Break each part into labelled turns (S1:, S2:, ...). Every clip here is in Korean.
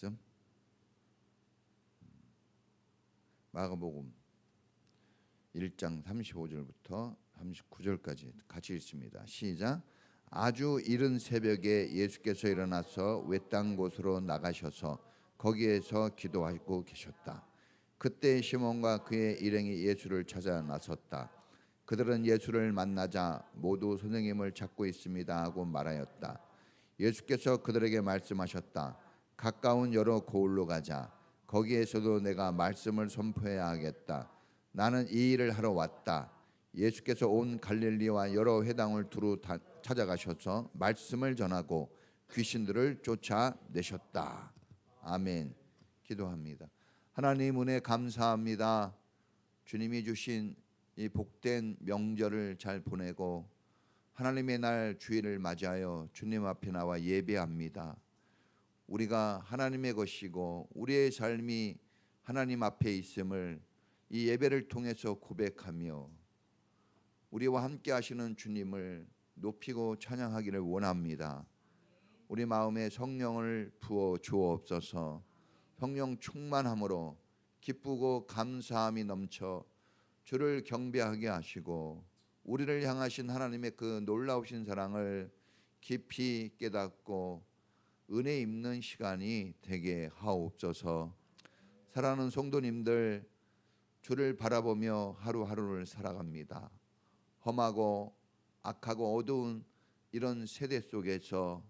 S1: 말씀 마가복음 1장 35절부터 39절까지 같이 읽습니다. 시작. 아주 이른 새벽에 예수께서 일어나서 외딴 곳으로 나가셔서 거기에서 기도하고 계셨다. 그때 시몬과 그의 일행이 예수를 찾아 나섰다. 그들은 예수를 만나자 모두 선생님을 찾고 있습니다 하고 말하였다. 예수께서 그들에게 말씀하셨다. 가까운 여러 고을로 가자. 거기에서도 내가 말씀을 선포해야 하겠다. 나는 이 일을 하러 왔다. 예수께서 온 갈릴리와 여러 회당을 두루 찾아가셔서 말씀을 전하고 귀신들을 쫓아내셨다. 아멘. 기도합니다. 하나님 은혜 감사합니다. 주님이 주신 이 복된 명절을 잘 보내고 하나님의 날 주일을 맞이하여 주님 앞에 나와 예배합니다. 우리가 하나님의 것이고 우리의 삶이 하나님 앞에 있음을 이 예배를 통해서 고백하며 우리와 함께 하시는 주님을 높이고 찬양하기를 원합니다. 우리 마음에 성령을 부어 주옵소서. 성령 충만함으로 기쁘고 감사함이 넘쳐 주를 경배하게 하시고 우리를 향하신 하나님의 그 놀라우신 사랑을 깊이 깨닫고 은혜 입는 시간이 되게 하옵소서. 사랑하는 성도님들, 주를 바라보며 하루하루를 살아갑니다. 험하고 악하고 어두운 이런 세대 속에서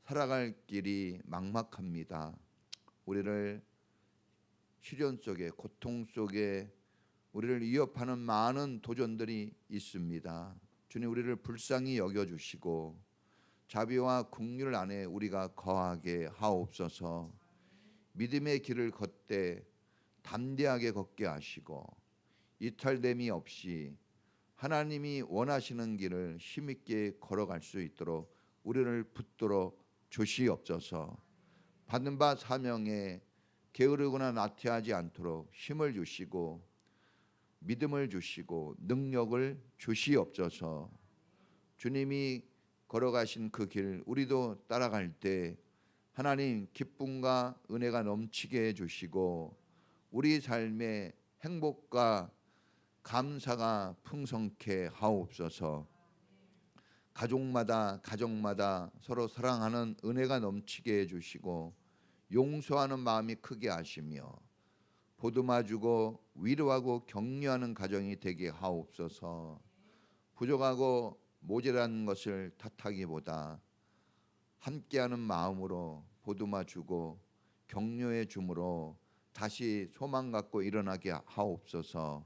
S1: 살아갈 길이 막막합니다. 우리를 시련 속에, 고통 속에 우리를 위협하는 많은 도전들이 있습니다. 주님, 우리를 불쌍히 여겨주시고 자비와 긍휼 안에 우리가 거하게 하옵소서. 믿음의 길을 걷되 담대하게 걷게 하시고 이탈됨이 없이 하나님이 원하시는 길을 힘있게 걸어갈 수 있도록 우리를 붙들어 주시옵소서. 받는 바 사명에 게으르거나 나태하지 않도록 힘을 주시고 믿음을 주시고 능력을 주시옵소서. 주님이 걸어가신 그 길 우리도 따라갈 때 하나님 기쁨과 은혜가 넘치게 해주시고 우리 삶의 행복과 감사가 풍성케 하옵소서. 가정마다 서로 사랑하는 은혜가 넘치게 해주시고 용서하는 마음이 크게 하시며 보듬어주고 위로하고 격려하는 가정이 되게 하옵소서. 부족하고 모자란 것을 탓하기보다 함께하는 마음으로 보듬어주고 격려해 주므로 다시 소망 갖고 일어나게 하옵소서.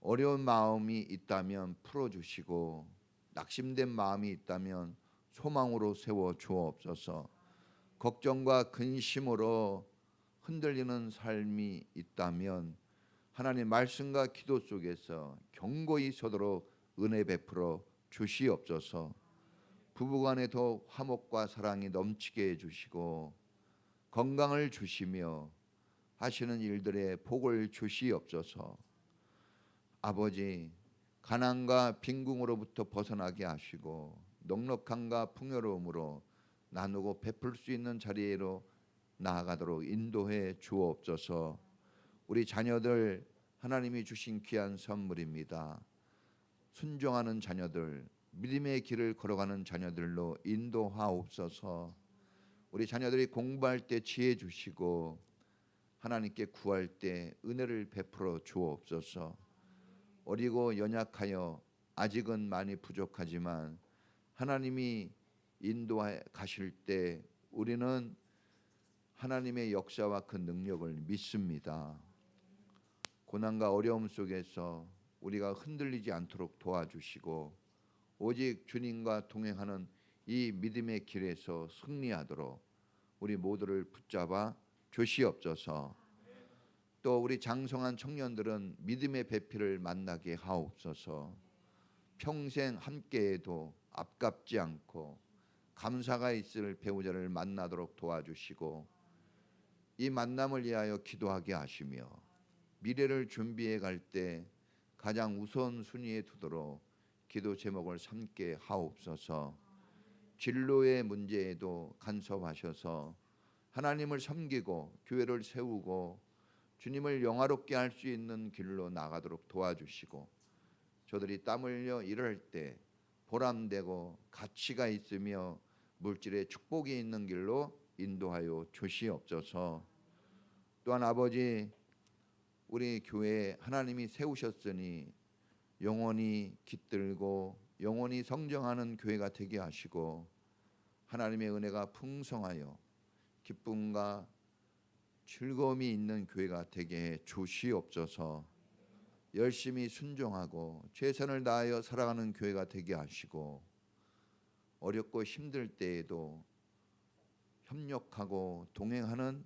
S1: 어려운 마음이 있다면 풀어주시고 낙심된 마음이 있다면 소망으로 세워 주옵소서. 걱정과 근심으로 흔들리는 삶이 있다면 하나님 말씀과 기도 속에서 견고히 서도록 은혜 베풀어 주시옵소서. 부부간에도 화목과 사랑이 넘치게 해주시고 건강을 주시며 하시는 일들에 복을 주시옵소서. 아버지, 가난과 빈궁으로부터 벗어나게 하시고 넉넉함과 풍요로움으로 나누고 베풀 수 있는 자리로 나아가도록 인도해 주옵소서. 우리 자녀들 하나님이 주신 귀한 선물입니다. 순종하는 자녀들, 믿음의 길을 걸어가는 자녀들로 인도하옵소서. 우리 자녀들이 공부할 때 지혜 주시고 하나님께 구할 때 은혜를 베풀어 주옵소서. 어리고 연약하여 아직은 많이 부족하지만 하나님이 인도해 가실 때 우리는 하나님의 역사와 그 능력을 믿습니다. 고난과 어려움 속에서 우리가 흔들리지 않도록 도와주시고 오직 주님과 동행하는 이 믿음의 길에서 승리하도록 우리 모두를 붙잡아 주시옵소서. 또 우리 장성한 청년들은 믿음의 배필을 만나게 하옵소서. 평생 함께해도 아깝지 않고 감사가 있을 배우자를 만나도록 도와주시고 이 만남을 위하여 기도하게 하시며 미래를 준비해 갈 때 가장 우선순위에 두도록 기도 제목을 삼게 하옵소서. 진로의 문제에도 간섭하셔서 하나님을 섬기고 교회를 세우고 주님을 영화롭게 할 수 있는 길로 나가도록 도와주시고, 저들이 땀 흘려 일할 때 보람되고 가치가 있으며 물질의 축복이 있는 길로 인도하여 주시옵소서. 또한 아버지, 우리 교회에 하나님이 세우셨으니 영원히 깃들고 영원히 성장하는 교회가 되게 하시고, 하나님의 은혜가 풍성하여 기쁨과 즐거움이 있는 교회가 되게 해 주시옵소서. 열심히 순종하고 최선을 다하여 살아가는 교회가 되게 하시고, 어렵고 힘들 때에도 협력하고 동행하는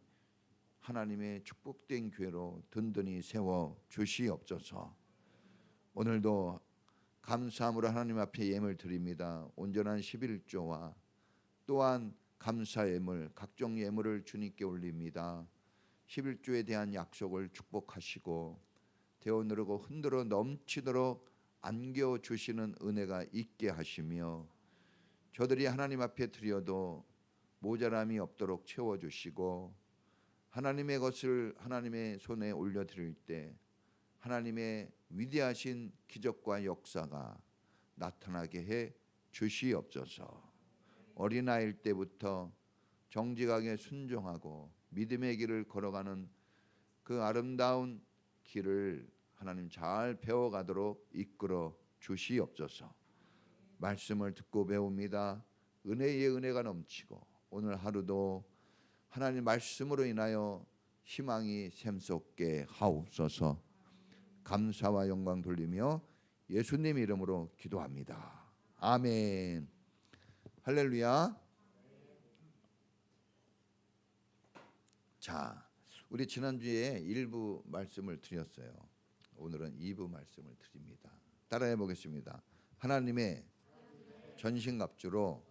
S1: 하나님의 축복된 교회로 든든히 세워 주시옵소서. 오늘도 감사함으로 하나님 앞에 예물 드립니다. 온전한 11조와 또한 감사 예물, 각종 예물을 주님께 올립니다. 11조에 대한 약속을 축복하시고 되어 누르고 흔들어 넘치도록 안겨 주시는 은혜가 있게 하시며, 저들이 하나님 앞에 드려도 모자람이 없도록 채워 주시고, 하나님의 것을 하나님의 손에 올려 드릴 때 하나님의 위대하신 기적과 역사가 나타나게 해 주시옵소서. 어린아이일 때부터 정직하게 순종하고 믿음의 길을 걸어가는 그 아름다운 길을 하나님 잘 배워가도록 이끌어 주시옵소서. 말씀을 듣고 배웁니다. 은혜의 은혜가 넘치고 오늘 하루도 하나님 말씀으로 인하여 희망이 샘솟게 하옵소서. 감사와 영광 돌리며 예수님 이름으로 기도합니다. 아멘. 할렐루야. 자, 우리 지난주에 1부 말씀을 드렸어요. 오늘은 2부 말씀을 드립니다. 따라해 보겠습니다. 하나님의 전신갑주로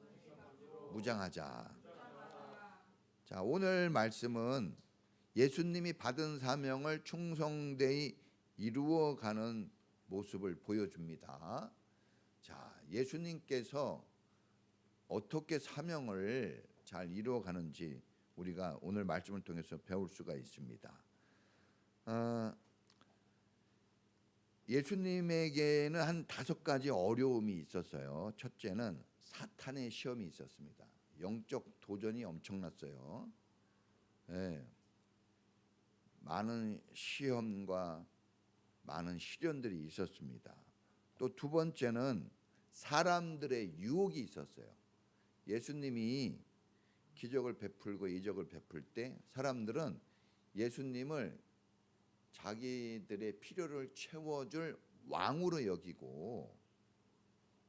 S1: 무장하자. 자, 오늘 말씀은 예수님이 받은 사명을 충성되이 이루어가는 모습을 보여줍니다. 자, 예수님께서 어떻게 사명을 잘 이루어가는지 우리가 오늘 말씀을 통해서 배울 수가 있습니다. 예수님에게는 한 5가지 어려움이 있었어요. 첫째는 사탄의 시험이 있었습니다. 영적 도전이 엄청났어요. 네. 많은 시험과 많은 시련들이 있었습니다. 또 두 번째는 사람들의 유혹이 있었어요. 예수님이 기적을 베풀고 이적을 베풀 때 사람들은 예수님을 자기들의 필요를 채워줄 왕으로 여기고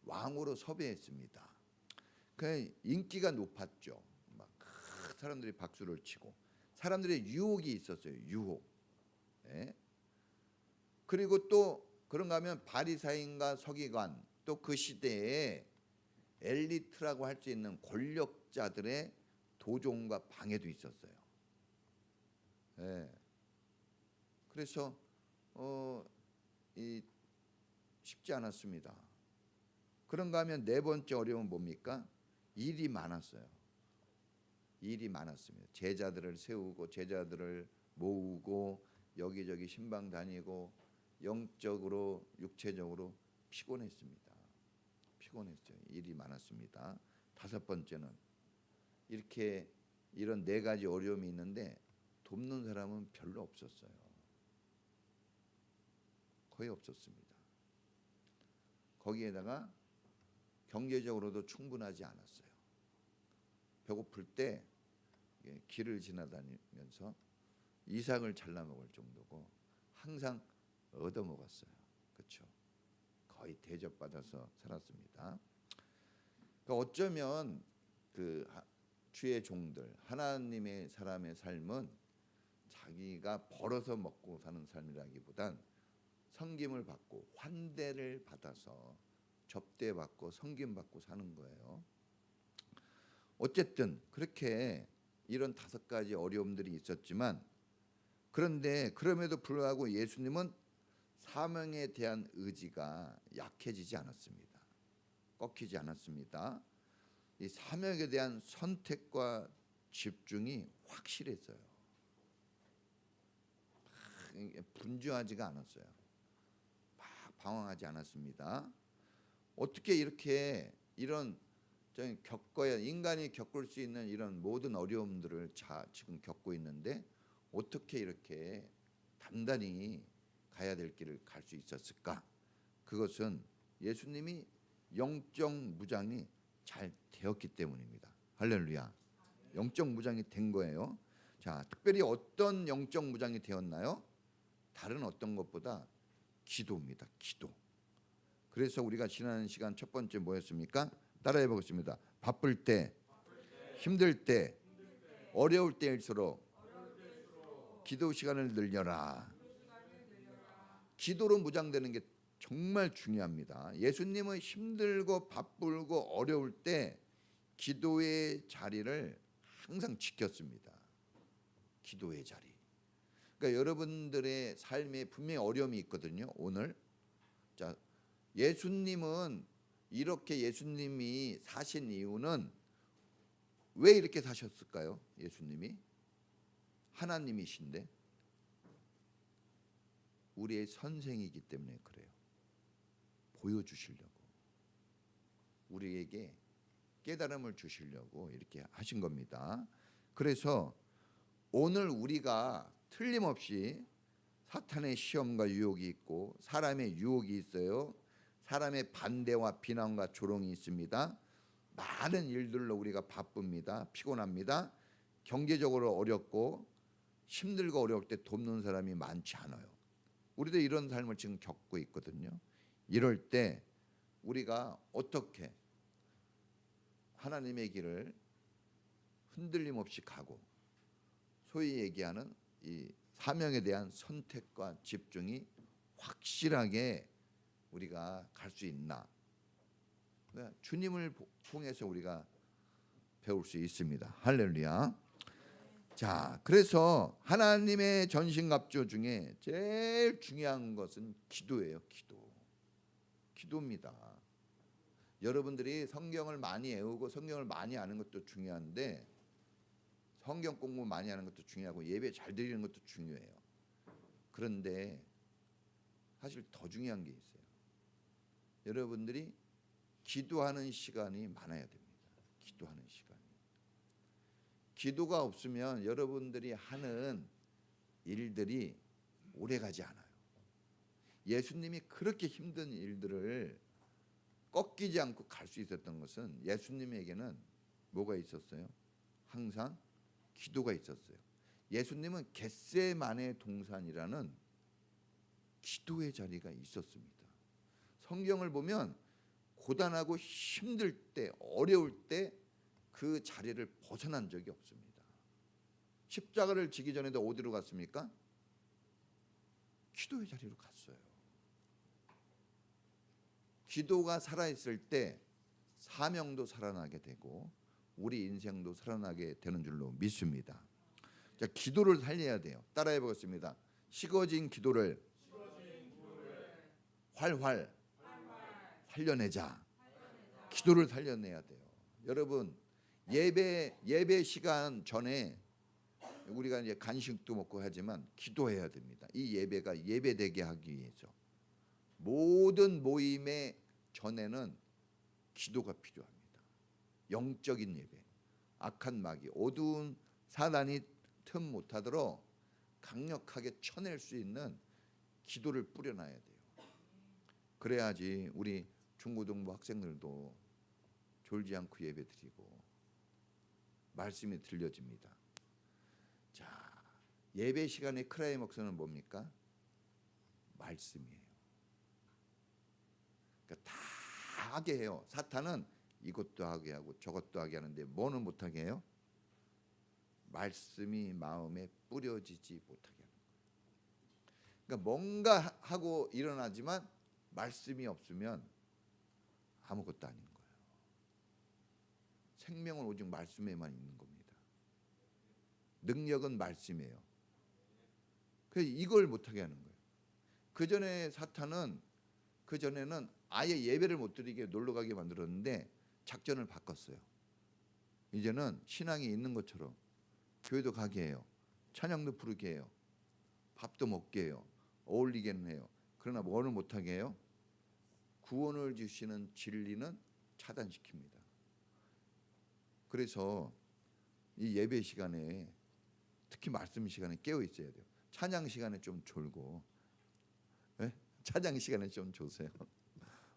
S1: 왕으로 섭외했습니다. 그 인기가 높았죠. 막 사람들이 박수를 치고, 사람들의 유혹이 있었어요. 유혹. 예? 그리고 또 그런가 하면 바리사인과 서기관, 또 그 시대에 엘리트라고 할 수 있는 권력자들의 도종과 방해도 있었어요. 예. 그래서 쉽지 않았습니다. 그런가 하면 네 번째 어려움은 뭡니까? 일이 많았어요. 일이 많았습니다. 제자들을 세우고 제자들을 모으고 여기저기 신방 다니고 영적으로 육체적으로 피곤했습니다. 피곤했어요. 일이 많았습니다. 5번째는 이런 4가지 어려움이 있는데 돕는 사람은 별로 없었어요. 거의 없었습니다. 거기에다가 경제적으로도 충분하지 않았어요. 배고플 때 길을 지나다니면서 이삭을 잘라 먹을 정도고 항상 얻어먹었어요. 그렇죠? 거의 대접받아서 살았습니다. 그러니까 어쩌면 그 주의 종들, 하나님의 사람의 삶은 자기가 벌어서 먹고 사는 삶이라기보단 섬김을 받고 환대를 받아서 접대받고 섬김받고 사는 거예요. 어쨌든 그렇게 이런 5가지 어려움들이 있었지만, 그런데 그럼에도 불구하고 예수님은 사명에 대한 의지가 약해지지 않았습니다. 꺾이지 않았습니다. 이 사명에 대한 선택과 집중이 확실했어요. 분주하지가 않았어요. 막 방황하지 않았습니다. 어떻게 이렇게 이런 겪어야 인간이 겪을 수 있는 이런 모든 어려움들을 지금 겪고 있는데 어떻게 이렇게 단단히 가야 될 길을 갈 수 있었을까? 그것은 예수님이 영적 무장이 잘 되었기 때문입니다. 할렐루야. 영적 무장이 된 거예요. 자, 특별히 어떤 영적 무장이 되었나요? 다른 어떤 것보다 기도입니다. 기도. 그래서 우리가 지난 시간 첫 번째 뭐였습니까? 따라해 보겠습니다. 바쁠 때, 힘들 때, 어려울 때일수록 기도 시간을 늘려라. 기도로 무장되는 게 정말 중요합니다. 예수님은 힘들고 바쁘고 어려울 때 기도의 자리를 항상 지켰습니다. 기도의 자리. 그러니까 여러분들의 삶에 분명히 어려움이 있거든요. 오늘 자, 예수님은 이렇게 예수님이 사신 이유는 왜 이렇게 사셨을까요? 예수님이 하나님이신데 우리의 선생이기 때문에 그래요. 보여주시려고 우리에게 깨달음을 주시려고 이렇게 하신 겁니다. 그래서 오늘 우리가 틀림없이 사탄의 시험과 유혹이 있고 사람의 유혹이 있어요. 사람의 반대와 비난과 조롱이 있습니다. 많은 일들로 우리가 바쁩니다. 피곤합니다. 경제적으로 어렵고 힘들고 어려울 때 돕는 사람이 많지 않아요. 우리도 이런 삶을 지금 겪고 있거든요. 이럴 때 우리가 어떻게 하나님의 길을 흔들림 없이 가고 소위 얘기하는 이 사명에 대한 선택과 집중이 확실하게 우리가 갈 수 있나? 주님을 통해서 우리가 배울 수 있습니다. 할렐루야. 자, 그래서 하나님의 전신갑주 중에 제일 중요한 것은 기도예요. 기도입니다. 여러분들이 성경을 많이 외우고 성경을 많이 아는 것도 중요한데 성경 공부 많이 하는 것도 중요하고 예배 잘 드리는 것도 중요해요. 그런데 사실 더 중요한 게 있어요. 여러분들이 기도하는 시간이 많아야 됩니다. 기도하는 시간이. 기도가 없으면 여러분들이 하는 일들이 오래가지 않아요. 예수님이 그렇게 힘든 일들을 꺾이지 않고 갈 수 있었던 것은 예수님에게는 뭐가 있었어요? 항상 기도가 있었어요. 예수님은 겟세마네 동산이라는 기도의 자리가 있었습니다. 성경을 보면 고단하고 힘들 때, 어려울 때 그 자리를 벗어난 적이 없습니다. 십자가를 지기 전에도 어디로 갔습니까? 기도의 자리로 갔어요. 기도가 살아있을 때 사명도 살아나게 되고 우리 인생도 살아나게 되는 줄로 믿습니다. 자, 기도를 살려야 돼요. 따라해 보겠습니다. 식어진 기도를 활활 살려내자. 기도를 살려내야 돼요. 여러분 예배 시간 전에 우리가 이제 간식도 먹고 하지만 기도해야 됩니다. 이 예배가 예배되게 하기 위해서 모든 모임의 전에는 기도가 필요합니다. 영적인 예배, 악한 마귀, 어두운 사단이 틈 못하도록 강력하게 쳐낼 수 있는 기도를 뿌려놔야 돼요. 그래야지 우리 중고등부 학생들도 졸지 않고 예배드리고 말씀이 들려집니다. 자, 예배 시간의 크라이맥스는 뭡니까? 말씀이에요. 그러니까 다 하게 해요. 사탄은 이것도 하게 하고 저것도 하게 하는데 뭐는 못하게 해요? 말씀이 마음에 뿌려지지 못하게 하는 거예요. 그러니까 뭔가 하고 일어나지만 말씀이 없으면 아무것도 아닌 거예요. 생명은 오직 말씀에만 있는 겁니다. 능력은 말씀이에요. 그래서 이걸 못하게 하는 거예요. 그 전에 사탄은 그 전에는 아예 예배를 못 드리게 놀러 가게 만들었는데 작전을 바꿨어요. 이제는 신앙이 있는 것처럼 교회도 가게 해요. 찬양도 부르게 해요. 밥도 먹게 해요. 어울리게는 해요. 그러나 뭐를 못하게 해요? 구원을 주시는 진리는 차단시킵니다. 그래서 이 예배 시간에 특히 말씀 시간에 깨어 있어야 돼요. 찬양 시간에 좀 졸고, 네? 찬양 시간에 좀 조세요.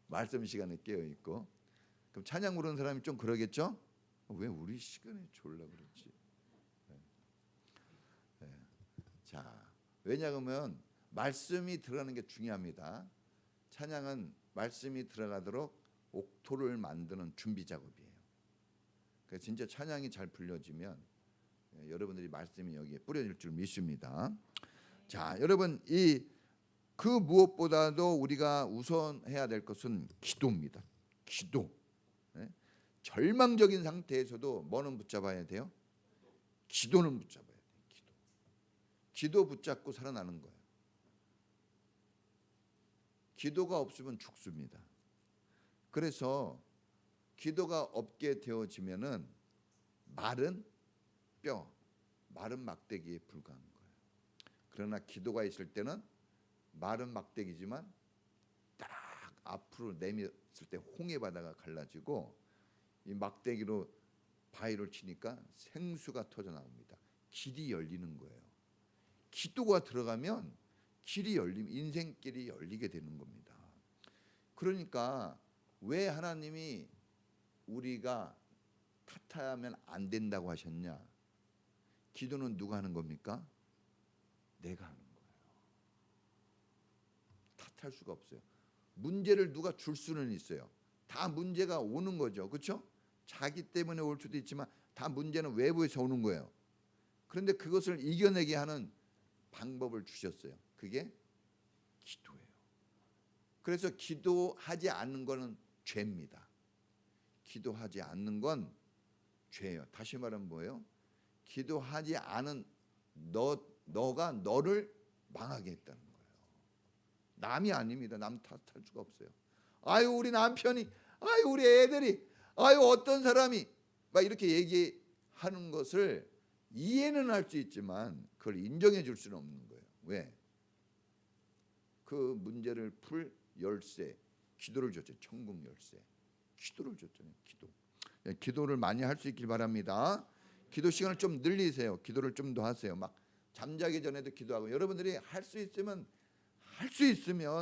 S1: 말씀 시간에 깨어 있고. 그럼 찬양 부르는 사람이 좀 그러겠죠? 왜 우리 시간에 졸라 그랬지? 네. 네. 자, 왜냐하면 말씀이 들어가는 게 중요합니다. 찬양은 말씀이 들어가도록 옥토를 만드는 준비 작업이에요. 그래서 진짜 찬양이 잘 불려지면 여러분들이 말씀이 여기에 뿌려질 줄 믿습니다. 자, 여러분 그 무엇보다도 우리가 우선해야 될 것은 기도입니다. 기도. 네? 절망적인 상태에서도 뭐는 붙잡아야 돼요? 기도는 붙잡아야 돼요. 기도 붙잡고 살아나는 거예요. 기도가 없으면 죽습니다. 그래서 기도가 없게 되어지면은 마른 뼈, 마른 막대기에 불과한 거예요. 그러나 기도가 있을 때는 마른 막대기지만 딱 앞으로 내밀었을 때 홍해 바다가 갈라지고 이 막대기로 바위를 치니까 생수가 터져 나옵니다. 길이 열리는 거예요. 기도가 들어가면 길이 열리면 인생길이 열리게 되는 겁니다. 그러니까 왜 하나님이 우리가 탓하면 안 된다고 하셨냐? 기도는 누가 하는 겁니까? 내가 하는 거예요. 탓할 수가 없어요. 문제를 누가 줄 수는 있어요. 다 문제가 오는 거죠. 그렇죠? 자기 때문에 올 수도 있지만 다 문제는 외부에서 오는 거예요. 그런데 그것을 이겨내게 하는 방법을 주셨어요. 그게 기도예요. 그래서 기도하지 않는 것은 죄입니다. 기도하지 않는 건 죄예요. 다시 말하면 뭐예요? 기도하지 않은 너가 너를 망하게 했다는 거예요. 남이 아닙니다. 남 탓할 수가 없어요. 아유 우리 남편이, 아유 우리 애들이, 아유 어떤 사람이 막 이렇게 얘기하는 것을 이해는 할 수 있지만 그걸 인정해 줄 수는 없는 거예요. 왜? 그 문제를 풀 열쇠, 기도를 줬죠. 천국 열쇠. 기도를 줬잖아요. 기도를 많이 할 수 있길 바랍니다. 기도 시간을 좀 늘리세요. 기도를 좀 더 하세요. 막 잠자기 전에도 기도하고, 여러분들이 할 수 있으면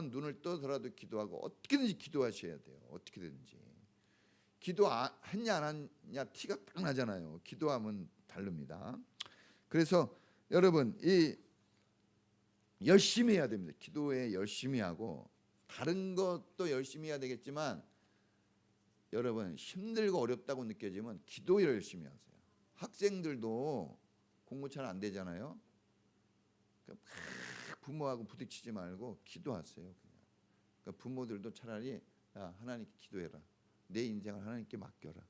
S1: 눈을 떠서라도 기도하고 어떻게든지 기도하셔야 돼요. 어떻게든지. 기도했냐 안 했냐 티가 딱 나잖아요. 기도하면 다릅니다. 그래서 여러분 열심히 해야 됩니다. 기도에 열심히 하고 다른 것도 열심히 해야 되겠지만 여러분 힘들고 어렵다고 느껴지면 기도 열심히 하세요. 학생들도 공부 잘 안 되잖아요. 그러니까 막 부모하고 부딪히지 말고 기도하세요. 그냥. 그러니까 부모들도 차라리 야, 하나님께 기도해라. 내 인생을 하나님께 맡겨라.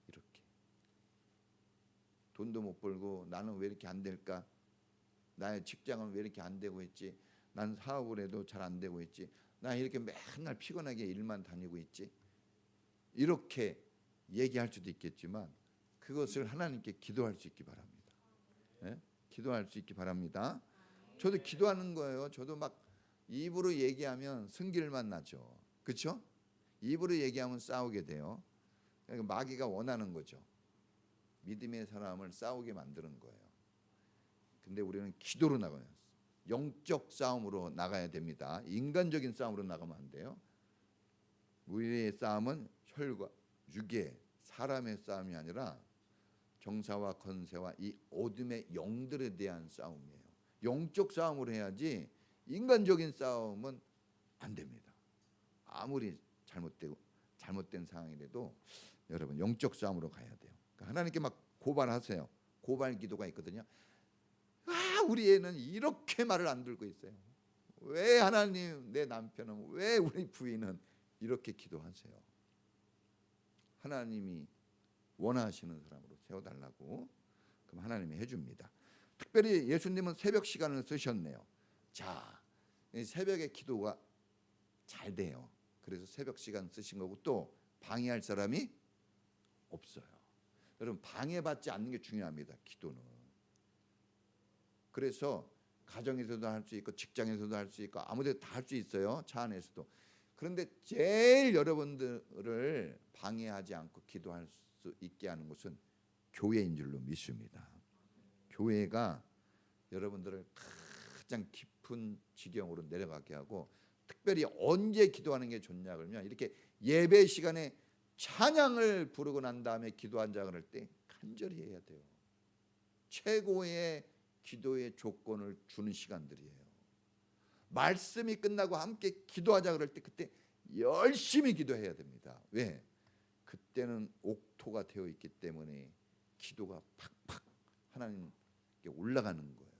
S1: 이렇게. 돈도 못 벌고 나는 왜 이렇게 안 될까? 나의 직장은 왜 이렇게 안 되고 있지? 난 사업을 해도 잘 안 되고 있지? 나 이렇게 맨날 피곤하게 일만 다니고 있지? 이렇게 얘기할 수도 있겠지만 그것을 하나님께 기도할 수 있기 바랍니다. 네? 기도할 수 있기 바랍니다. 저도 기도하는 거예요. 저도 막 입으로 얘기하면 승질만 나죠. 그렇죠? 입으로 얘기하면 싸우게 돼요. 그러니까 마귀가 원하는 거죠. 믿음의 사람을 싸우게 만드는 거예요. 근데 우리는 기도로 나가야 해요. 영적 싸움으로 나가야 됩니다. 인간적인 싸움으로 나가면 안 돼요. 우리의 싸움은 혈과 육의 사람의 싸움이 아니라 정사와 권세와 이 어둠의 영들에 대한 싸움이에요. 영적 싸움으로 해야지 인간적인 싸움은 안 됩니다. 아무리 잘못된 상황이라도 여러분 영적 싸움으로 가야 돼요. 그러니까 하나님께 막 고발하세요. 고발 기도가 있거든요. 우리 애는 이렇게 말을 안 들고 있어요. 왜 하나님, 내 남편은, 왜 우리 부인은 이렇게 기도하세요. 하나님이 원하시는 사람으로 세워달라고. 그럼 하나님이 해줍니다. 특별히 예수님은 새벽 시간을 쓰셨네요. 자, 새벽에 기도가 잘 돼요. 그래서 새벽 시간 쓰신 거고 또 방해할 사람이 없어요. 여러분 방해받지 않는 게 중요합니다. 기도는. 그래서 가정에서도 할 수 있고 직장에서도 할 수 있고 아무데도 다 할 수 있어요. 차 안에서도. 그런데 제일 여러분들을 방해하지 않고 기도할 수 있게 하는 곳은 교회인 줄로 믿습니다. 교회가 여러분들을 가장 깊은 지경으로 내려가게 하고, 특별히 언제 기도하는 게 좋냐 그러면 이렇게 예배 시간에 찬양을 부르고 난 다음에 기도한자 그럴 때 간절히 해야 돼요. 최고의 기도의 조건을 주는 시간들이에요. 말씀이 끝나고 함께 기도하자 그럴 때 그때 열심히 기도해야 됩니다. 왜? 그때는 옥토가 되어 있기 때문에 기도가 팍팍 하나님께 올라가는 거예요.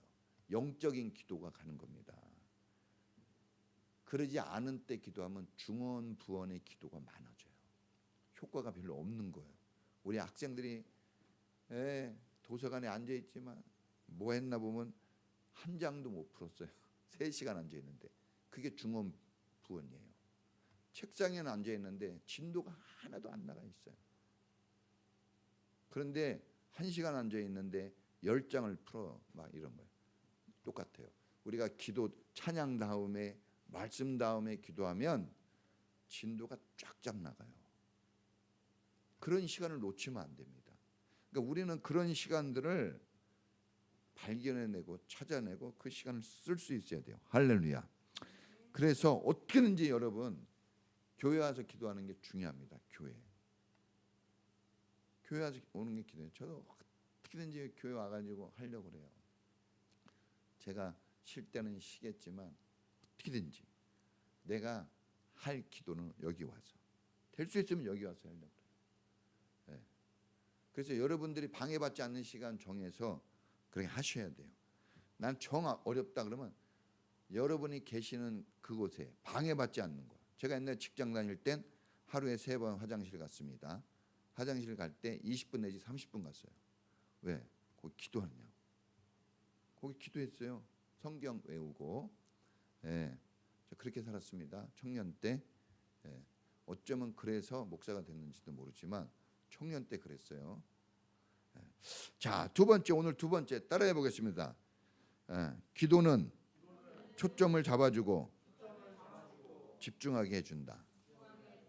S1: 영적인 기도가 가는 겁니다. 그러지 않은 때 기도하면 중언부언의 기도가 많아져요. 효과가 별로 없는 거예요. 우리 학생들이 도서관에 앉아 있지만 뭐 했나 보면 한 장도 못 풀었어요. 3시간 앉아 있는데 그게 중언부언이에요. 책상에는 앉아 있는데 진도가 하나도 안 나가 있어요. 그런데 1시간 앉아 있는데 10장을 풀어 막 이런 거예요. 똑같아요. 우리가 기도 찬양 다음에 말씀 다음에 기도하면 진도가 쫙쫙 나가요. 그런 시간을 놓치면 안 됩니다. 그러니까 우리는 그런 시간들을 발견해내고 찾아내고 그 시간을 쓸 수 있어야 돼요. 할렐루야. 그래서 어떻게든지 여러분 교회 와서 기도하는 게 중요합니다. 교회 와서 오는 게 기도예요. 저도 어떻게든지 교회 와가지고 하려고 그래요. 제가 쉴 때는 쉬겠지만 어떻게든지 내가 할 기도는 여기 와서, 될 수 있으면 여기 와서 하려고 그래요. 네. 그래서 여러분들이 방해받지 않는 시간 정해서 그렇게 하셔야 돼요. 난 정 어렵다 그러면 여러분이 계시는 그곳에 방해받지 않는 거. 제가 옛날에 직장 다닐 땐 하루에 3번 화장실 갔습니다. 화장실 갈 때 20분 내지 30분 갔어요. 왜? 거기 기도하느냐고. 거기 기도했어요. 성경 외우고. 예, 저 그렇게 살았습니다. 청년 때. 예, 어쩌면 그래서 목사가 됐는지도 모르지만 청년 때 그랬어요. 예. 자, 오늘 두 번째 따라해 보겠습니다. 예, 기도는 초점을 잡아주고 집중하게 해준다.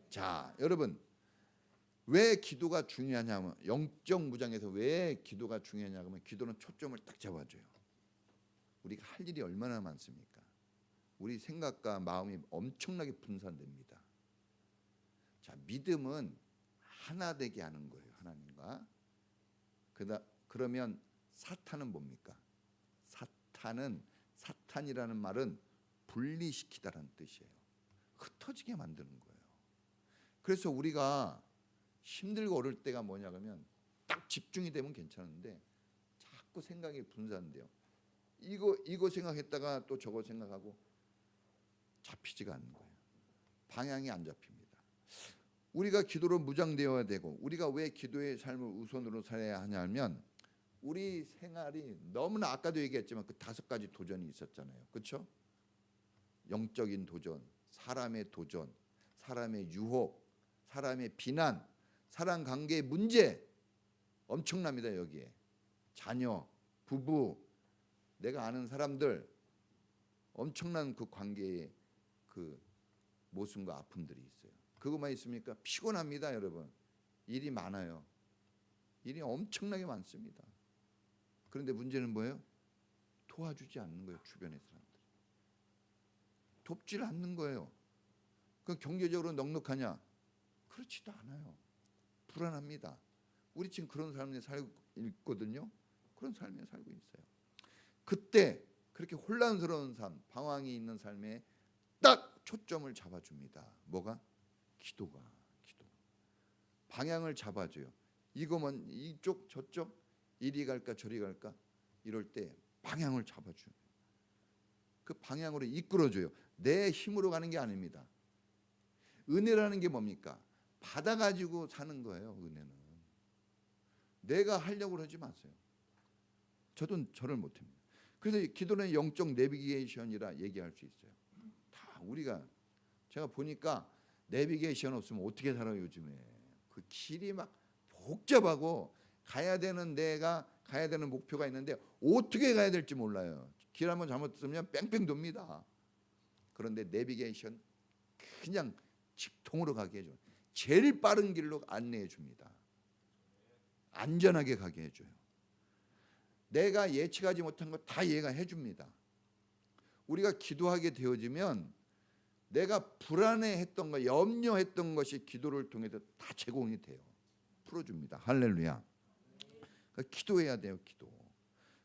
S1: 자, 여러분 왜 기도가 중요하냐면, 영적 무장에서 왜 기도가 중요하냐면 기도는 초점을 딱 잡아줘요. 우리가 할 일이 얼마나 많습니까? 우리 생각과 마음이 엄청나게 분산됩니다. 자, 믿음은 하나 되게 하는 거예요. 하나님과. 그러면 사탄은 뭡니까? 사탄이라는 말은 분리시키다라는 뜻이에요. 흩어지게 만드는 거예요. 그래서 우리가 힘들고 어려울 때가 뭐냐 그러면 딱 집중이 되면 괜찮은데 자꾸 생각이 분산돼요. 이거 생각했다가 또 저거 생각하고 잡히지가 않는 거예요. 방향이 안 잡힙니다. 우리가 기도로 무장되어야 되고, 우리가 왜 기도의 삶을 우선으로 살아야 하냐면 우리 생활이 너무나, 아까도 얘기했지만 그 5가지 도전이 있었잖아요. 그렇죠? 영적인 도전, 사람의 도전, 사람의 유혹, 사람의 비난, 사람 관계의 문제 엄청납니다. 여기에 자녀, 부부, 내가 아는 사람들, 엄청난 그 관계의 그 모순과 아픔들이 있어요. 그것만 있습니까? 피곤합니다. 여러분, 일이 많아요. 일이 엄청나게 많습니다. 그런데 문제는 뭐예요? 도와주지 않는 거예요. 주변의 사람들 돕지를 않는 거예요. 그 경제적으로 넉넉하냐? 그렇지도 않아요. 불안합니다. 우리 지금 그런 삶에 살고 있거든요. 그런 삶에 살고 있어요. 그때 그렇게 혼란스러운 삶, 방황이 있는 삶에 딱 초점을 잡아줍니다. 뭐가? 기도. 방향을 잡아줘요. 이거면 이쪽 저쪽, 이리 갈까 저리 갈까, 이럴 때 방향을 잡아줘요. 그 방향으로 이끌어줘요. 내 힘으로 가는 게 아닙니다. 은혜라는 게 뭡니까? 받아가지고 사는 거예요. 은혜는 내가 하려고 그러지 마세요. 저도 저를 못합니다. 그래서 기도는 영적 내비게이션이라 얘기할 수 있어요. 다 우리가, 제가 보니까 내비게이션 없으면 어떻게 살아요 요즘에. 그 길이 막 복잡하고 가야 되는 내가 가야 되는 목표가 있는데 어떻게 가야 될지 몰라요. 길 한번 잘못 쓰면 뺑뺑 돕니다. 그런데 내비게이션 그냥 직통으로 가게 해줘요. 제일 빠른 길로 안내해 줍니다. 안전하게 가게 해줘요. 내가 예측하지 못한 거 다 얘가 해줍니다. 우리가 기도하게 되어지면 내가 불안해했던 거, 염려했던 것이 기도를 통해서 다 제공이 돼요. 풀어줍니다. 할렐루야. 그러니까 기도해야 돼요. 기도.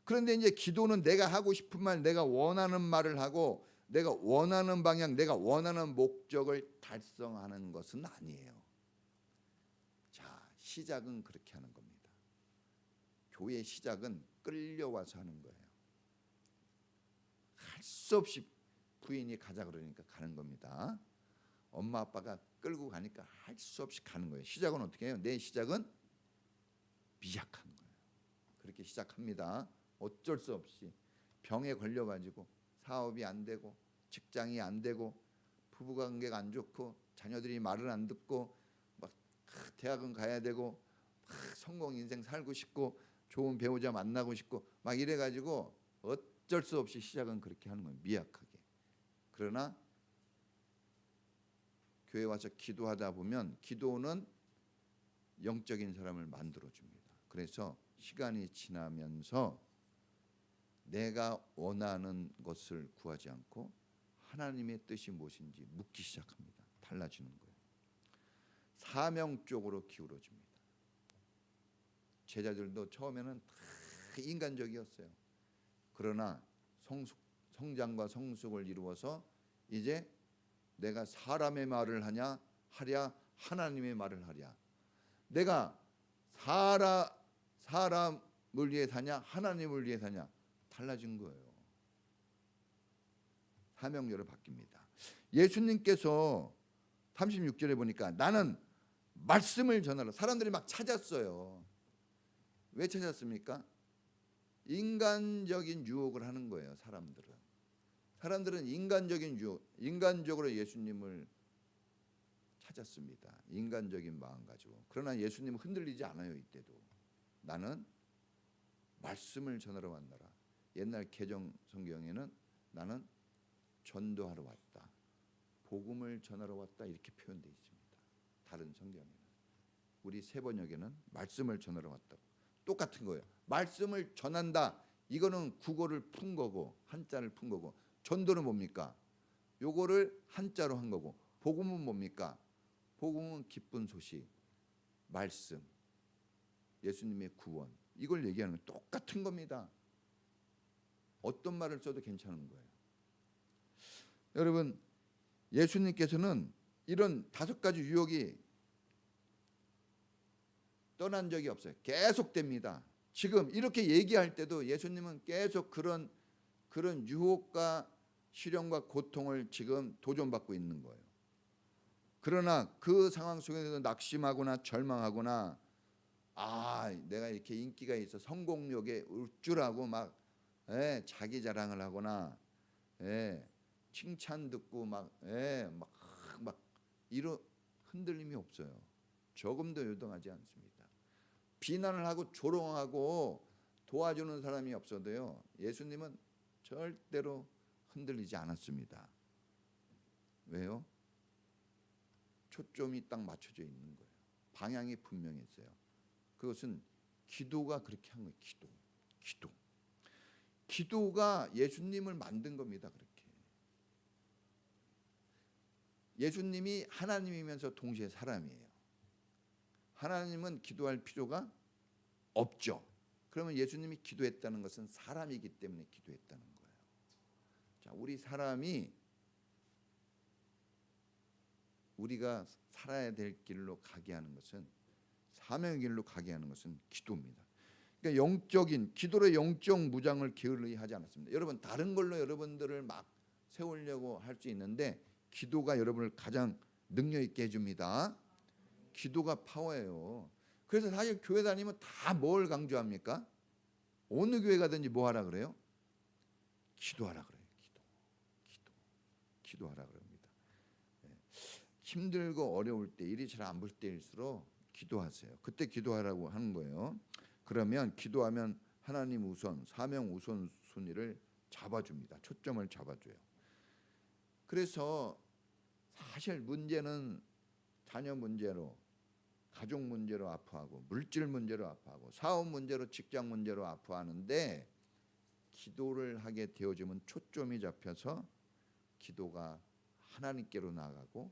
S1: 그런데 이제 기도는 내가 하고 싶은 말, 내가 원하는 말을 하고 내가 원하는 방향, 내가 원하는 목적을 달성하는 것은 아니에요. 자, 시작은 그렇게 하는 겁니다. 교회 시작은 끌려와서 하는 거예요. 할 수 없이 부인이 가자 그러니까 가는 겁니다. 엄마 아빠가 끌고 가니까 할 수 없이 가는 거예요. 시작은 어떻게 해요? 내 시작은 미약한 거예요. 그렇게 시작합니다. 어쩔 수 없이 병에 걸려가지고 사업이 안 되고 직장이 안 되고 부부관계가 안 좋고 자녀들이 말을 안 듣고 막 대학은 가야 되고 막 성공 인생 살고 싶고 좋은 배우자 만나고 싶고 막 이래가지고 어쩔 수 없이 시작은 그렇게 하는 거예요. 미약하게. 그러나 교회 와서 기도하다 보면 기도는 영적인 사람을 만들어줍니다. 그래서 시간이 지나면서 내가 원하는 것을 구하지 않고 하나님의 뜻이 무엇인지 묻기 시작합니다. 달라지는 거예요. 사명 쪽으로 기울어집니다. 제자들도 처음에는 다 인간적이었어요. 그러나 성장과 성숙을 이루어서 이제 내가 사람의 말을 하냐 하나님의 말을 하랴. 내가 사람을 위해 사냐 하나님을 위해 사냐 달라진 거예요. 사명대로 바뀝니다. 예수님께서 36절에 보니까 나는 말씀을 전하러 사람들이 막 찾았어요. 왜 찾았습니까? 인간적인 유혹을 하는 거예요. 사람들은 인간적인 유혹, 인간적으로 예수님을 찾았습니다. 인간적인 마음 가지고. 그러나 예수님은 흔들리지 않아요. 이때도 나는 말씀을 전하러 왔노라. 옛날 개정 성경에는 나는 전도하러 왔다, 복음을 전하러 왔다 이렇게 표현되어 있습니다. 다른 성경에는. 우리 새 번역에는 말씀을 전하러 왔다. 똑같은 거예요. 말씀을 전한다. 이거는 국어를 푼 거고 한자를 푼 거고, 전도는 뭡니까? 요거를 한자로 한 거고, 복음은 뭡니까? 복음은 기쁜 소식, 말씀, 예수님의 구원, 이걸 얘기하는 거 똑같은 겁니다. 어떤 말을 써도 괜찮은 거예요. 여러분, 예수님께서는 이런 5가지 유혹이 떠난 적이 없어요. 계속됩니다. 지금 이렇게 얘기할 때도 예수님은 계속 그런 유혹과 시련과 고통을 지금 도전받고 있는 거예요. 그러나 그 상황 속에서 낙심하거나 절망하거나 내가 이렇게 인기가 있어 성공욕에 울줄하고 막 자기 자랑을 하거나 칭찬 듣고 막 이런 흔들림이 없어요. 조금도 요동하지 않습니다. 비난을 하고 조롱하고 도와주는 사람이 없어도요, 예수님은 절대로 흔들리지 않았습니다. 왜요? 초점이 딱 맞춰져 있는 거예요. 방향이 분명했어요. 그것은 기도가 그렇게 한 거예요. 기도가 예수님을 만든 겁니다. 그렇게. 예수님이 하나님이면서 동시에 사람이에요. 하나님은 기도할 필요가 없죠. 그러면 예수님이 기도했다는 것은 사람이기 때문에 기도했다는 거예요. 자, 우리 사람이 우리가 살아야 될 길로 가게 하는 것은, 사명의 길로 가게 하는 것은 기도입니다. 그러니까 기도로 영적 무장을 게을리하지 않았습니다. 여러분, 다른 걸로 여러분들을 막 세우려고 할 수 있는데 기도가 여러분을 가장 능력 있게 해줍니다. 기도가 파워예요. 그래서 사실 교회 다니면 다 뭘 강조합니까? 어느 교회 가든지 뭐 하라 그래요? 기도하라 그래요. 기도하라 그럽니다. 힘들고 어려울 때, 일이 잘 안 볼 때일수록 기도하세요. 그때 기도하라고 하는 거예요. 그러면 기도하면 하나님 우선, 사명 우선 순위를 잡아줍니다. 초점을 잡아줘요. 그래서 사실 문제는 자녀 문제로, 가족 문제로 아파하고, 물질 문제로 아파하고, 사업 문제로, 직장 문제로 아파하는데 기도를 하게 되어지면 초점이 잡혀서 기도가 하나님께로 나아가고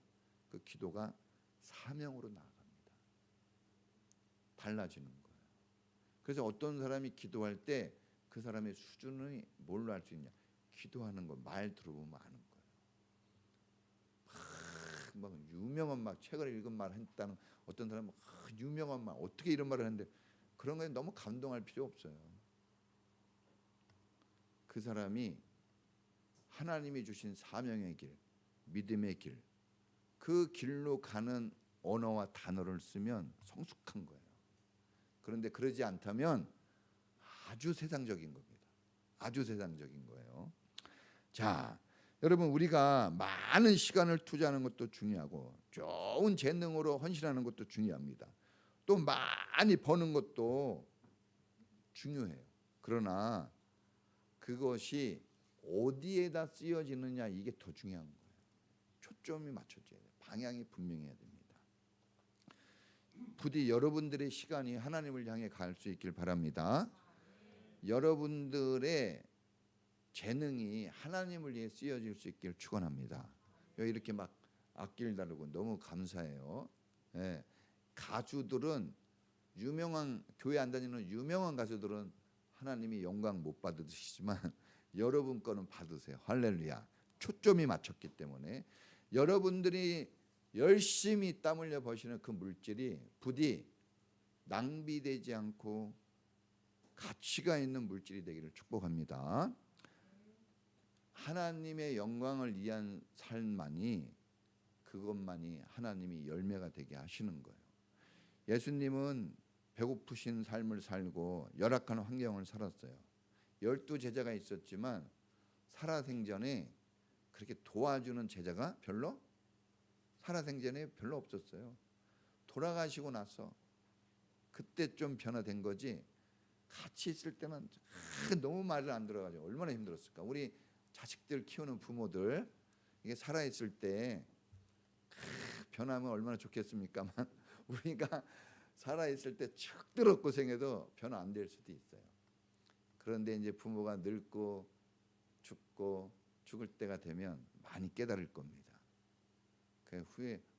S1: 그 기도가 사명으로 나아갑니다. 달라지는 거예요. 그래서 어떤 사람이 기도할 때 그 사람의 수준이 뭘로 알 수 있냐? 기도하는 거 말 들어보면 아는 거예요. 막 유명한 말, 책을 읽은 말 했다는 어떤 사람은 유명한 말 어떻게 이런 말을 했는데 그런 거에 너무 감동할 필요 없어요. 그 사람이 하나님이 주신 사명의 길, 믿음의 길, 그 길로 가는 언어와 단어를 쓰면 성숙한 거예요. 그런데 그러지 않다면 아주 세상적인 겁니다. 아주 세상적인 거예요. 자, 여러분 우리가 많은 시간을 투자하는 것도 중요하고 좋은 재능으로 헌신하는 것도 중요합니다. 또 많이 버는 것도 중요해요. 그러나 그것이 어디에다 쓰여지느냐 이게 더 중요한 거예요. 초점이 맞춰져야 돼요. 방향이 분명해야 됩니다. 부디 여러분들의 시간이 하나님을 향해 갈 수 있길 바랍니다. 여러분들의 재능이 하나님을 위해 쓰여질 수 있길 축원합니다. 이렇게 막 악기를 다루고 너무 감사해요. 예. 가수들은 유명한 교회 안 다니는 유명한 가수들은 하나님이 영광 못 받으시지만 여러분 거는 받으세요. 할렐루야. 초점이 맞췄기 때문에 여러분들이 열심히 땀 흘려 버시는 그 물질이 부디 낭비되지 않고 가치가 있는 물질이 되기를 축복합니다. 하나님의 영광을 위한 삶만이 그것만이 하나님이 열매가 되게 하시는 거예요. 예수님은 배고프신 삶을 살고 열악한 환경을 살았어요. 12 제자가 있었지만 살아생전에 그렇게 도와주는 제자가 별로 살아생전에 별로 없었어요. 돌아가시고 나서 그때 좀 변화된 거지 같이 있을 때는 너무 말을 안 들어가지고 얼마나 힘들었을까. 우리 자식들 키우는 부모들 이게 살아있을 때 변하면 얼마나 좋겠습니까만 우리가 살아있을 때 척들어 고생해도 변화 안 될 수도 있어요. 그런데 이제 부모가 늙고 죽고 죽을 때가 되면 많이 깨달을 겁니다.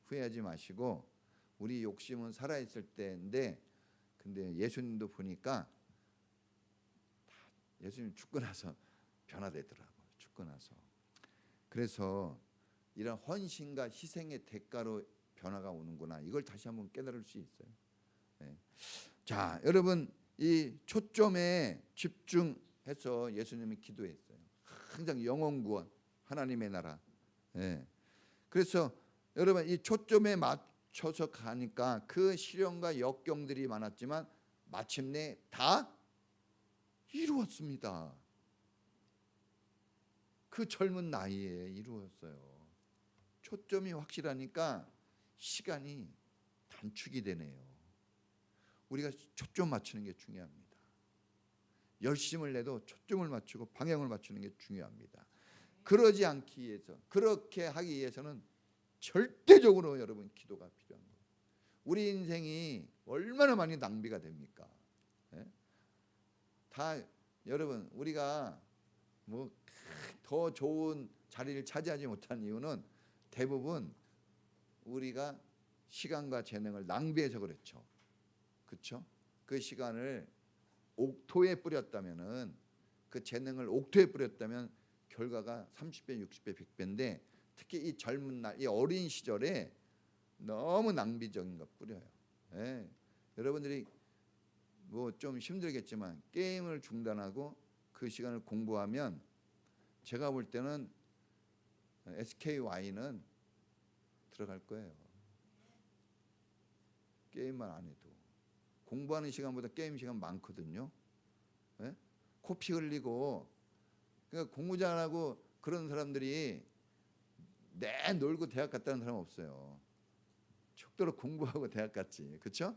S1: 후회하지 마시고 우리 욕심은 살아있을 때인데 근데 예수님도 보니까 예수님 죽고 나서 변화되더라고요. 죽고 나서. 그래서 이런 헌신과 희생의 대가로 변화가 오는구나. 이걸 다시 한번 깨달을 수 있어요. 네. 자, 여러분 이 초점에 집중해서 예수님이 기도했어요. 항상 영혼 구원, 하나님의 나라. 네. 그래서 여러분 이 초점에 맞춰서 가니까 그 시련과 역경들이 많았지만 마침내 다 이루었습니다. 그 젊은 나이에 이루었어요. 초점이 확실하니까 시간이 단축이 되네요. 우리가 초점 맞추는 게 중요합니다. 열심을 내도 초점을 맞추고 방향을 맞추는 게 중요합니다. 그러지 않기 위해서, 그렇게 하기 위해서는 절대적으로 여러분 기도가 필요한 거예요. 우리 인생이 얼마나 많이 낭비가 됩니까? 네? 다 여러분 우리가 뭐 더 좋은 자리를 차지하지 못한 이유는 대부분 우리가 시간과 재능을 낭비해서 그렇죠. 그렇죠? 그 시간을 옥토에 뿌렸다면은 그 재능을 옥토에 뿌렸다면 결과가 30배, 60배, 100배인데 특히 이 젊은 날, 이 어린 시절에 너무 낭비적인 거 뿌려요. 예. 여러분들이 뭐 좀 힘들겠지만 게임을 중단하고 그 시간을 공부하면 제가 볼 때는 SKY는 들어갈 거예요. 게임만 안 해도 공부하는 시간보다 게임 시간 많거든요. 예? 코피 흘리고 그러니까 공부 잘하고 그런 사람들이 내 놀고 대학 갔다는 사람 없어요. 척도로 공부하고 대학 갔지, 그렇죠?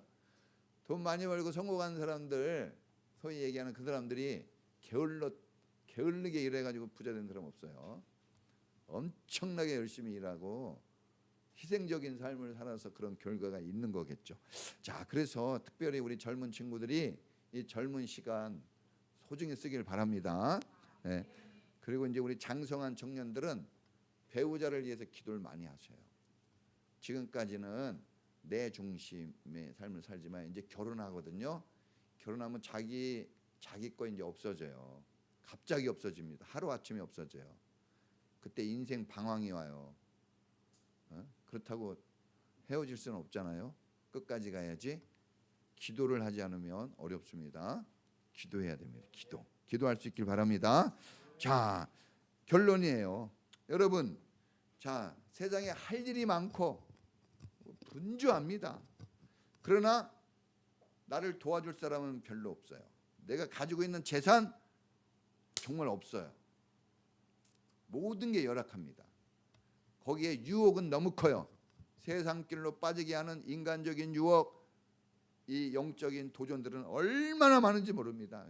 S1: 돈 많이 벌고 성공한 사람들, 소위 얘기하는 그 사람들이 게을르게 일해가지고 부자 된 사람 없어요. 엄청나게 열심히 일하고 희생적인 삶을 살아서 그런 결과가 있는 거겠죠. 자, 그래서 특별히 우리 젊은 친구들이 이 젊은 시간 소중히 쓰길 바랍니다. 네. 그리고 이제 우리 장성한 청년들은 배우자를 위해서 기도를 많이 하셔요. 지금까지는 내 중심의 삶을 살지만 이제 결혼하거든요. 결혼하면 자기 거 이제 없어져요. 갑자기 없어집니다. 하루 아침에 없어져요. 그때 인생 방황이 와요. 그렇다고 헤어질 수는 없잖아요. 끝까지 가야지. 기도를 하지 않으면 어렵습니다. 기도해야 됩니다. 기도할 수 있길 바랍니다. 자, 결론이에요. 여러분, 자, 세상에 할 일이 많고 분주합니다. 그러나 나를 도와줄 사람은 별로 없어요. 내가 가지고 있는 재산 정말 없어요. 모든 게 열악합니다. 거기에 유혹은 너무 커요. 세상길로 빠지게 하는 인간적인 유혹, 이 영적인 도전들은 얼마나 많은지 모릅니다.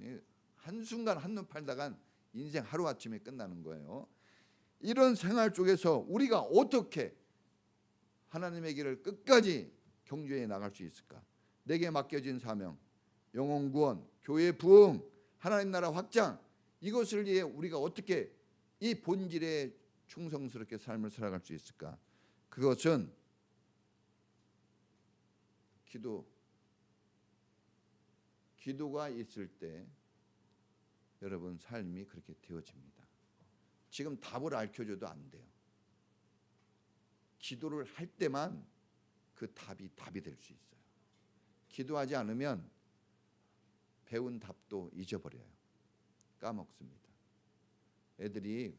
S1: 한순간 한눈 팔다간 인생 하루아침에 끝나는 거예요. 이런 생활 쪽에서 우리가 어떻게 하나님의 길을 끝까지 경주해 나갈 수 있을까? 내게 맡겨진 사명, 영혼 구원, 교회 부흥, 하나님 나라 확장, 이것을 위해 우리가 어떻게 이 본질에 충성스럽게 삶을 살아갈 수 있을까? 그것은 기도가 있을 때 여러분 삶이 그렇게 되어집니다. 지금 답을 알려줘도 안 돼요. 기도를 할 때만 그 답이 될 수 있어요. 기도하지 않으면 배운 답도 잊어버려요. 까먹습니다. 애들이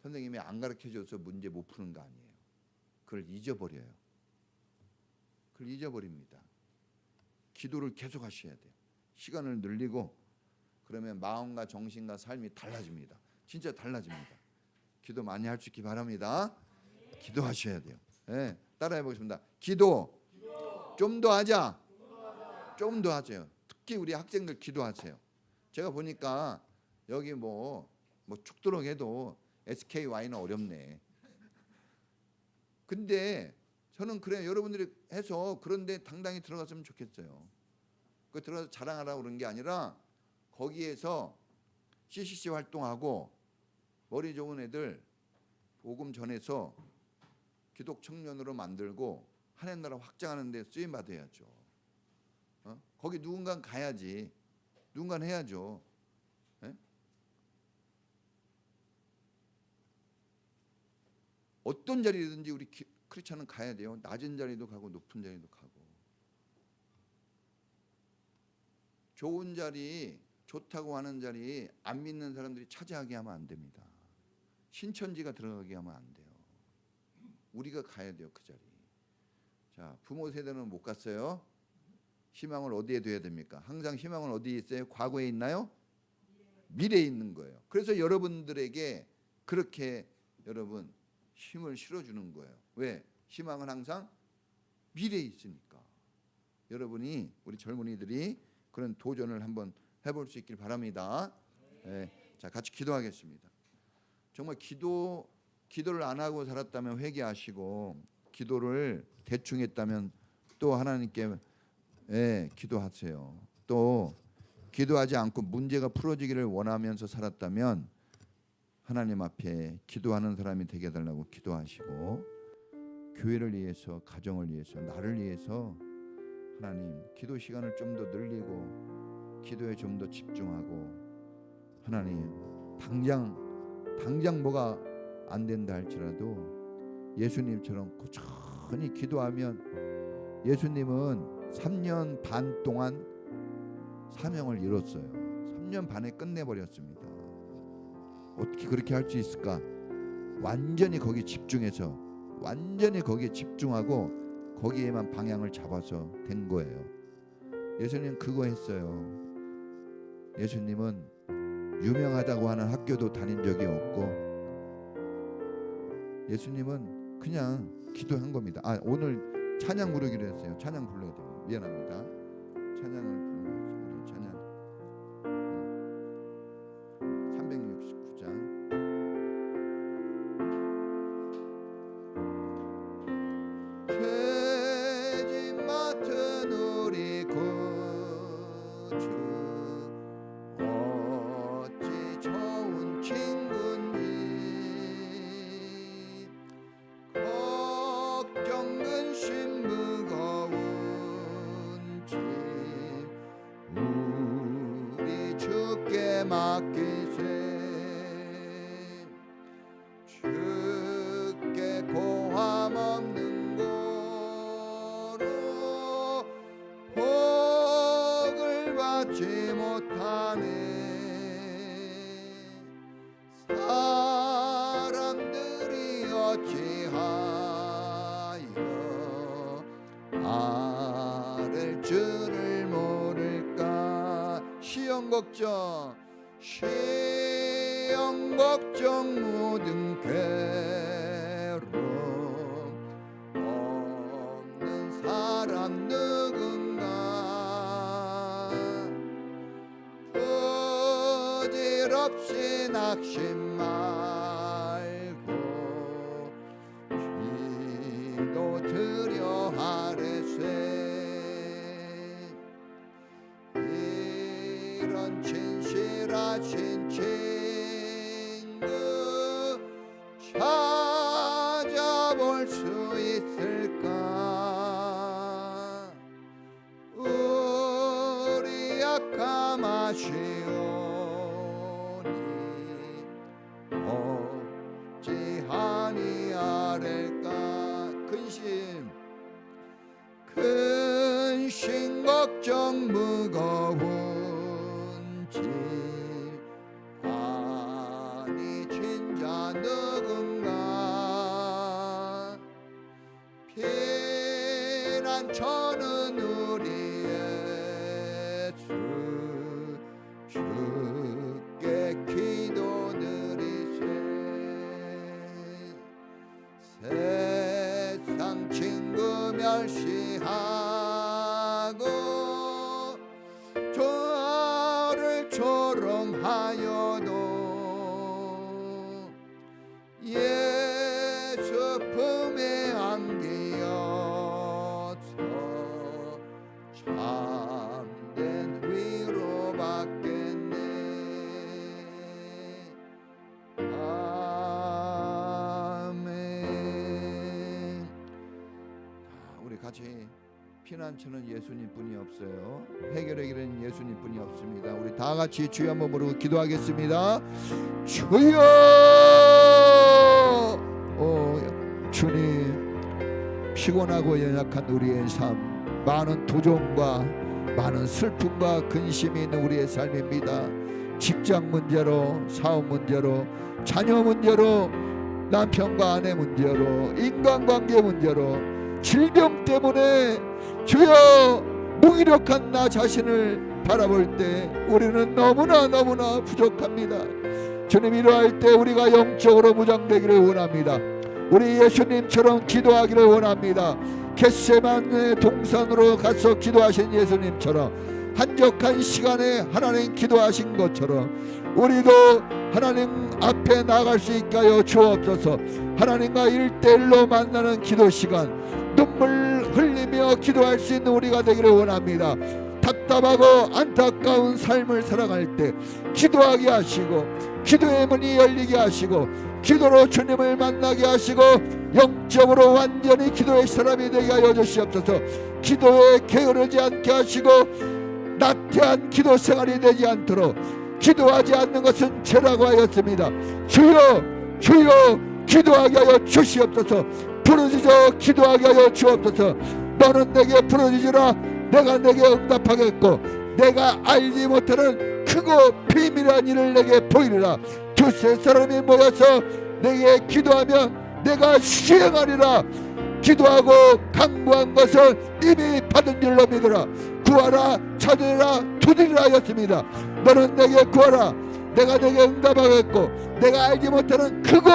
S1: 선생님이 안 가르쳐줘서 문제 못 푸는 거 아니에요. 그걸 잊어버려요. 그걸 잊어버립니다. 기도를 계속 하셔야 돼요. 시간을 늘리고 그러면 마음과 정신과 삶이 달라집니다. 진짜 달라집니다. 기도 많이 할 수 있기 바랍니다. 기도하셔야 돼요. 네, 따라해 보겠습니다. 기도. 좀 더 하자. 좀 더 하세요. 특히 우리 학생들 기도하세요. 제가 보니까 여기 뭐 죽도록 해도 SKY는 어렵네. 근데 저는 그래 여러분들이 해서 그런데 당당히 들어갔으면 좋겠어요. 그 들어가서 자랑하라고 그런 게 아니라 거기에서 CCC 활동하고 머리 좋은 애들 복음 전해서 기독 청년으로 만들고 하나님 나라 확장하는 데 쓰임 받아야죠. 거기 누군가 가야지. 누군가 해야죠. 네? 어떤 자리든지 우리 크리스찬은 가야 돼요. 낮은 자리도 가고 높은 자리도 가고. 좋은 자리, 좋다고 하는 자리 안 믿는 사람들이 차지하게 하면 안 됩니다. 신천지가 들어가게 하면 안 돼요. 우리가 가야 돼요, 그 자리. 자, 부모 세대는 못 갔어요. 희망을 어디에 둬야 됩니까? 항상 희망은 어디에 있어요? 과거에 있나요? 미래에 있는 거예요. 그래서 여러분들에게 그렇게 여러분 힘을 실어주는 거예요. 왜? 희망은 항상 미래에 있으니까. 여러분이 우리 젊은이들이 그런 도전을 한번 해볼 수 있길 바랍니다. 네. 자, 같이 기도하겠습니다. 정말 기도를 안 하고 살았다면 회개하시고 기도를 대충 했다면 또 하나님께 기도하세요. 또 기도하지 않고 문제가 풀어지기를 원하면서 살았다면 하나님 앞에 기도하는 사람이 되게 해달라고 기도하시고 교회를 위해서, 가정을 위해서, 나를 위해서 하나님 기도 시간을 좀 더 늘리고 기도에 좀 더 집중하고 하나님 당장 뭐가 안 된다 할지라도 예수님처럼 꾸준히 기도하면 예수님은 3년 반 동안 사명을 이뤘어요. 3년 반에 끝내버렸습니다. 어떻게 그렇게 할 수 있을까? 완전히 거기에 집중해서 완전히 거기에 집중하고 거기에만 방향을 잡아서 된 거예요. 예수님 그거 했어요. 예수님은 유명하다고 하는 학교도 다닌 적이 없고 예수님은 그냥 기도한 겁니다. 오늘 찬양 부르기로 했어요. 찬양 불러야 돼요. 미안합니다. 찬양을 부르는 우리 찬양 369장 죄짐 맡은 우리 구주 어찌 좋은 친구인지 걱정 근심 무거운 짐 우리 주께 맡기세 주께 고함 없는 고로 복을 받지 못하네 사람들이 어찌하여 아를 줄을 모를까 시험 걱정 모든 괴로움 없는 사람 누군가 부질없이 낙심 말고 기도 드려 하래세 이런 진실하신 친구 찾아볼 수 있을까 우리 약함하시오니 어찌하니 아랠까 근심 걱정 무거운 짐 아니 진짜 누군가 피난처는 우리 예수 주께 기도드리세 세상 친구 멸시하고 저를 조롱하여도 예수 품에 안기어서 참된 위로 받겠네. 아멘. 우리 같이 피난처는 예수님뿐이 없어요. 해결의 길은 예수님뿐이 없습니다. 우리 다 같이 주여 한번 부르고 기도하겠습니다. 주여, 주님, 피곤하고 연약한 우리의 삶, 많은 도전과 많은 슬픔과 근심이 있는 우리의 삶입니다. 직장 문제로, 사업 문제로, 자녀 문제로, 남편과 아내 문제로, 인간관계 문제로, 질병 때문에 주여 무기력한 나 자신을 바라볼 때 우리는 너무나 부족합니다. 주님, 이러할 때 우리가 영적으로 무장되기를 원합니다. 우리 예수님처럼 기도하기를 원합니다. 겟세마네 동산으로 가서 기도하신 예수님처럼 한적한 시간에 하나님 기도하신 것처럼 우리도 하나님 앞에 나갈 수 있게 하여 주옵소서. 하나님과 1대1로 만나는 기도 시간, 눈물 흘리며 기도할 수 있는 우리가 되기를 원합니다. 답답하고 안타까운 삶을 살아갈 때 기도하게 하시고, 기도의 문이 열리게 하시고, 기도로 주님을 만나게 하시고, 영적으로 완전히 기도의 사람이 되게 하여 주시옵소서. 기도에 게으르지 않게 하시고 나태한 기도 생활이 되지 않도록, 기도하지 않는 것은 죄라고 하였습니다. 주여 기도하게 하여 주시옵소서. 부르짖어 기도하게 하여 주옵소서. 너는 내게 부르짖으라 내가 내게 응답하겠고 내가 알지 못하는 크고 비밀한 일을 내게 보이리라. 두세 사람이 모여서 내게 기도하면 내가 시행하리라. 기도하고 간구한 것을 이미 받은 줄로 믿으라. 구하라, 찾으라, 두드리라 하였습니다. 너는 내게 구하라 내가 내게 응답하겠고 내가 알지 못하는 크고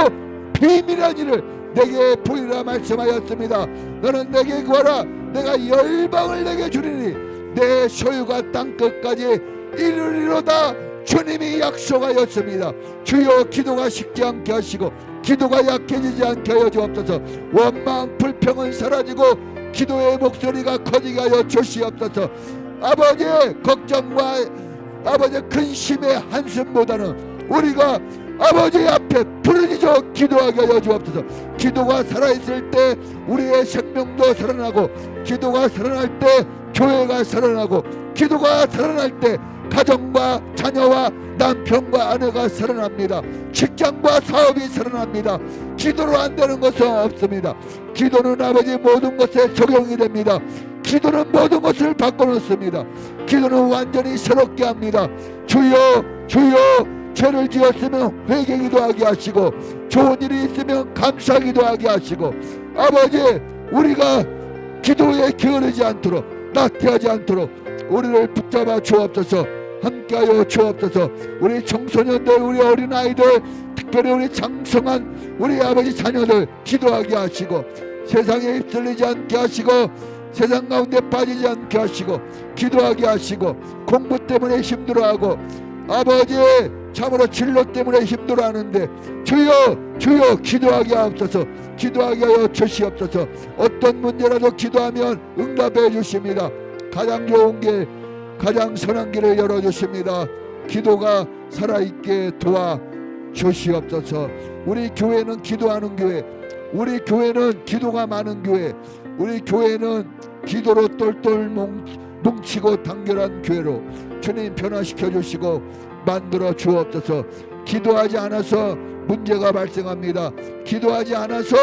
S1: 비밀한 일을 내게 보이라 말씀하였습니다. 너는 내게 구하라 내가 열방을 내게 주리니
S2: 내 소유가 땅 끝까지 이르리로다 주님이 약속하였습니다. 주여 기도가 식지 않게 하시고 기도가 약해지지 않게 하여 주옵소서. 원망 불평은 사라지고 기도의 목소리가 커지게 하여 주시옵소서. 아버지의 걱정과 아버지의 근심의 한숨보다는 우리가 아버지 앞에 부르짖어 기도하게 하여 주옵소서. 기도가 살아있을 때 우리의 생명도 살아나고, 기도가 살아날 때 교회가 살아나고, 기도가 살아날 때 가정과 자녀와 남편과 아내가 살아납니다. 직장과 사업이 살아납니다. 기도로 안 되는 것은 없습니다. 기도는 아버지 모든 것에 적용이 됩니다. 기도는 모든 것을 바꿔놓습니다. 기도는 완전히 새롭게 합니다. 주여 주여, 죄를 지었으면 회개기도 하게 하시고, 좋은 일이 있으면 감사하기도 하게 하시고, 아버지 우리가 기도에 게으르지 않도록, 나태하지 않도록 우리를 붙잡아 주옵소서. 함께하여 주옵소서. 우리 청소년들, 우리 어린아이들, 특별히 우리 장성한 우리 아버지 자녀들 기도하게 하시고, 세상에 휩쓸리지 않게 하시고, 세상 가운데 빠지지 않게 하시고, 기도하게 하시고, 공부 때문에 힘들어하고, 아버지 참으로 진로 때문에 힘들어하는데 주여 주여 기도하게 하옵소서. 기도하게 하여 주시옵소서. 어떤 문제라도 기도하면 응답해 주십니다. 가장 좋은 길, 가장 선한 길을 열어주십니다. 기도가 살아있게 도와 주시옵소서. 우리 교회는 기도하는 교회, 우리 교회는 기도가 많은 교회, 우리 교회는 기도로 똘똘 뭉치고 단결한 교회로 주님 변화시켜 주시고 만들어 주옵소서. 기도하지 않아서 문제가 발생합니다. 기도하지 않아서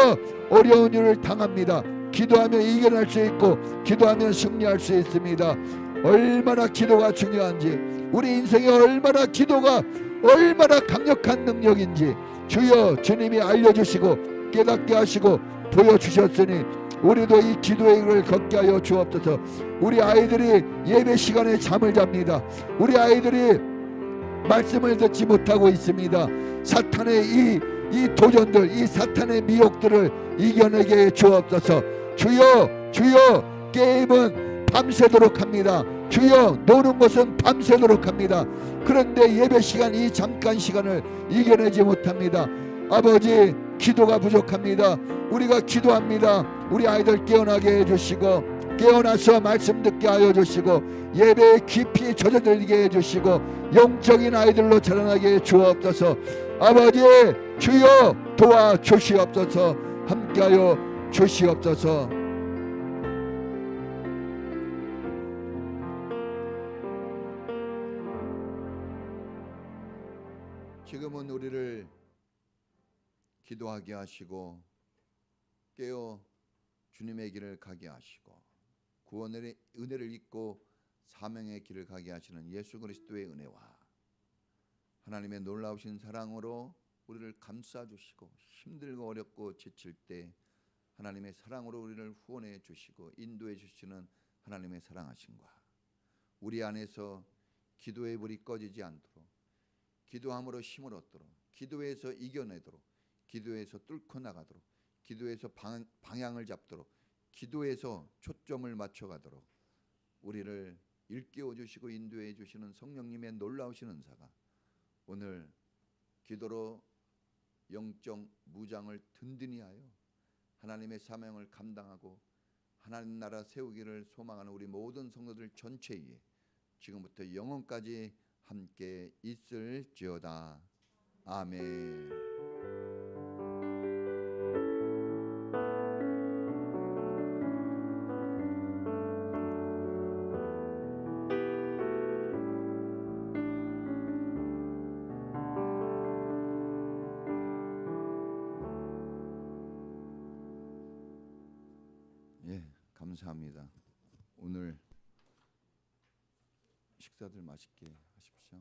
S2: 어려운 일을 당합니다. 기도하면 이겨낼 수 있고 기도하면 승리할 수 있습니다. 얼마나 기도가 중요한지, 우리 인생에 얼마나 기도가 얼마나 강력한 능력인지 주여 주님이 알려주시고 깨닫게 하시고 보여주셨으니 우리도 이 기도의 길을 걷게 하여 주옵소서. 우리 아이들이 예배 시간에 잠을 잡니다. 우리 아이들이 말씀을 듣지 못하고 있습니다. 사탄의 이 도전들, 이 사탄의 미혹들을 이겨내게 해 주옵소서. 주여 주여, 게임은 밤새도록 합니다. 주여, 노는 것은 밤새도록 합니다. 그런데 예배 시간, 이 잠깐 시간을 이겨내지 못합니다. 아버지, 기도가 부족합니다. 우리가 기도합니다. 우리 아이들 깨어나게 해주시고, 깨어나서 말씀 듣게 하여 주시고, 예배에 깊이 젖어들게 해주시고, 영적인 아이들로 자라나게 해 주옵소서. 아버지 주여 도와 주시옵소서. 함께하여 주시옵소서.
S1: 지금은 우리를 기도하게 하시고 깨어 주님의 길을 가게 하시고 구원의 은혜를 잊고 사명의 길을 가게 하시는 예수 그리스도의 은혜와 하나님의 놀라우신 사랑으로 우리를 감싸주시고 힘들고 어렵고 지칠 때 하나님의 사랑으로 우리를 후원해 주시고 인도해 주시는 하나님의 사랑하심과 우리 안에서 기도의 불이 꺼지지 않도록, 기도함으로 힘을 얻도록, 기도에서 이겨내도록, 기도에서 뚫고 나가도록, 기도에서 방향을 잡도록, 기도에서 초점을 맞춰가도록 우리를 일깨워 주시고 인도해 주시는 성령님의 놀라우신 은사가 오늘 기도로 영적 무장을 든든히 하여 하나님의 사명을 감당하고 하나님 나라 세우기를 소망하는 우리 모든 성도들 전체에 지금부터 영원까지 함께 있을지어다. 아멘. 감사합니다. 오늘 식사들 맛있게 하십시오.